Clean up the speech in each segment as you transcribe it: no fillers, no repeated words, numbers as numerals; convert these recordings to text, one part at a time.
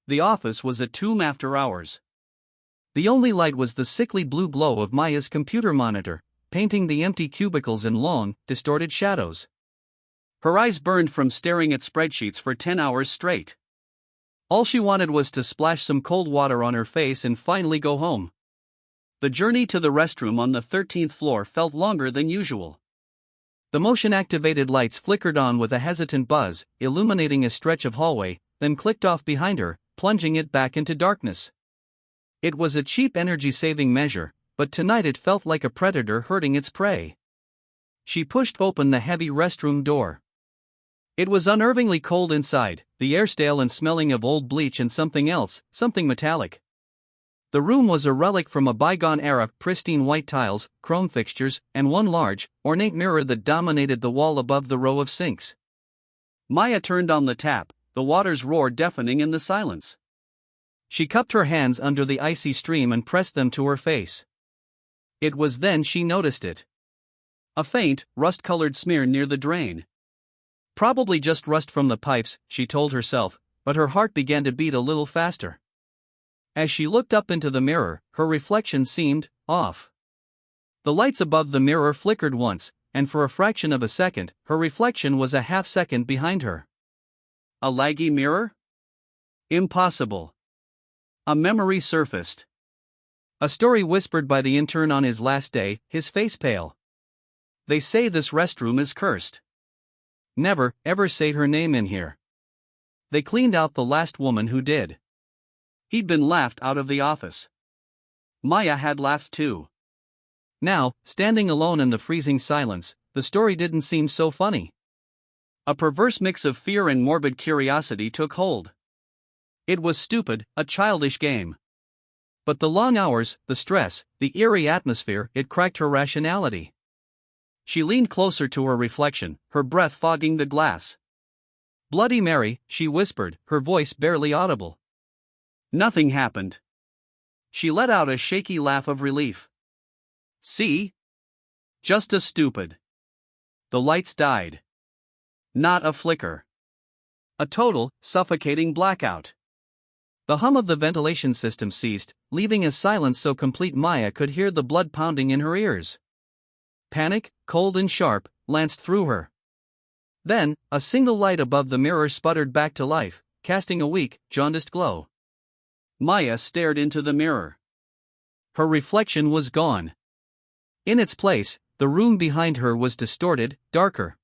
The office was a tomb after hours. The only light was the sickly blue glow of Maya's computer monitor, painting the empty cubicles in long, distorted shadows. Her eyes burned from staring at spreadsheets for 10 hours straight. All she wanted was to splash some cold water on her face and finally go home. The journey to the restroom on the 13th floor felt longer than usual. The motion-activated lights flickered on with a hesitant buzz, illuminating a stretch of hallway, then clicked off behind her, plunging it back into darkness. It was a cheap energy-saving measure, but tonight it felt like a predator hurting its prey. She pushed open the heavy restroom door. It was unnervingly cold inside, the air stale and smelling of old bleach and something else, something metallic. The room was a relic from a bygone era, pristine white tiles, chrome fixtures, and one large, ornate mirror that dominated the wall above the row of sinks. Maya turned on the tap, the water's roar deafening in the silence. She cupped her hands under the icy stream and pressed them to her face. It was then she noticed it. A faint, rust-colored smear near the drain. Probably just rust from the pipes, she told herself, but her heart began to beat a little faster. As she looked up into the mirror, her reflection seemed off. The lights above the mirror flickered once, and for a fraction of a second, her reflection was a half-second behind her. A laggy mirror? Impossible. A memory surfaced. A story whispered by the intern on his last day, his face pale. They say this restroom is cursed. Never, ever say her name in here. They cleaned out the last woman who did. He'd been laughed out of the office. Maya had laughed too. Now, standing alone in the freezing silence, the story didn't seem so funny. A perverse mix of fear and morbid curiosity took hold. It was stupid, a childish game. But the long hours, the stress, the eerie atmosphere, it cracked her rationality. She leaned closer to her reflection, her breath fogging the glass. "Bloody Mary," she whispered, her voice barely audible. Nothing happened. She let out a shaky laugh of relief. See? Just as stupid. The lights died. Not a flicker. A total, suffocating blackout. The hum of the ventilation system ceased, leaving a silence so complete Maya could hear the blood pounding in her ears. Panic, cold and sharp, lanced through her. Then, a single light above the mirror sputtered back to life, casting a weak, jaundiced glow. Maya stared into the mirror. Her reflection was gone. In its place, the room behind her was distorted, darker.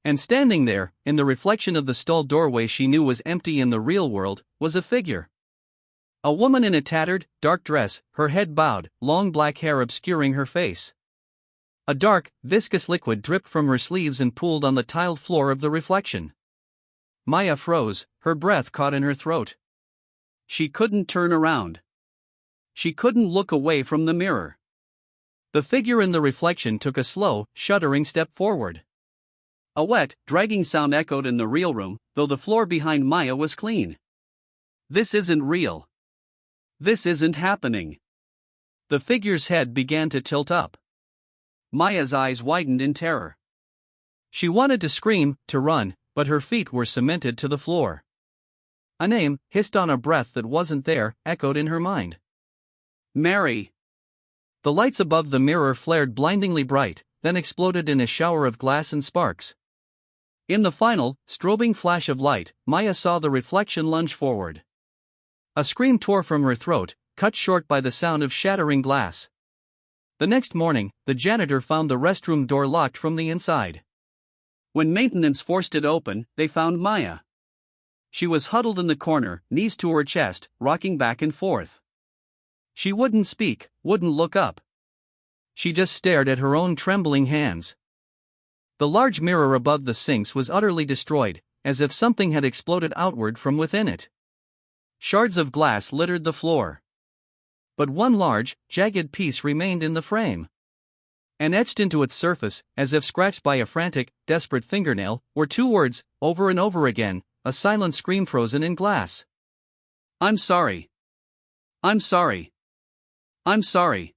And standing there, in the reflection of the stall doorway she knew was empty in the real world, was a figure. A woman in a tattered, dark dress, her head bowed, long black hair obscuring her face. A dark, viscous liquid dripped from her sleeves and pooled on the tiled floor of the reflection. Maya froze, her breath caught in her throat. She couldn't turn around. She couldn't look away from the mirror. The figure in the reflection took a slow, shuddering step forward. A wet, dragging sound echoed in the real room, though the floor behind Maya was clean. This isn't real. This isn't happening. The figure's head began to tilt up. Maya's eyes widened in terror. She wanted to scream, to run, but her feet were cemented to the floor. A name, hissed on a breath that wasn't there, echoed in her mind. Mary. The lights above the mirror flared blindingly bright, then exploded in a shower of glass and sparks. In the final, strobing flash of light, Maya saw the reflection lunge forward. A scream tore from her throat, cut short by the sound of shattering glass. The next morning, the janitor found the restroom door locked from the inside. When maintenance forced it open, they found Maya. She was huddled in the corner, knees to her chest, rocking back and forth. She wouldn't speak, wouldn't look up. She just stared at her own trembling hands. The large mirror above the sinks was utterly destroyed, as if something had exploded outward from within it. Shards of glass littered the floor. But one large, jagged piece remained in the frame. And etched into its surface, as if scratched by a frantic, desperate fingernail, were two words, over and over again, a silent scream frozen in glass. I'm sorry. I'm sorry. I'm sorry.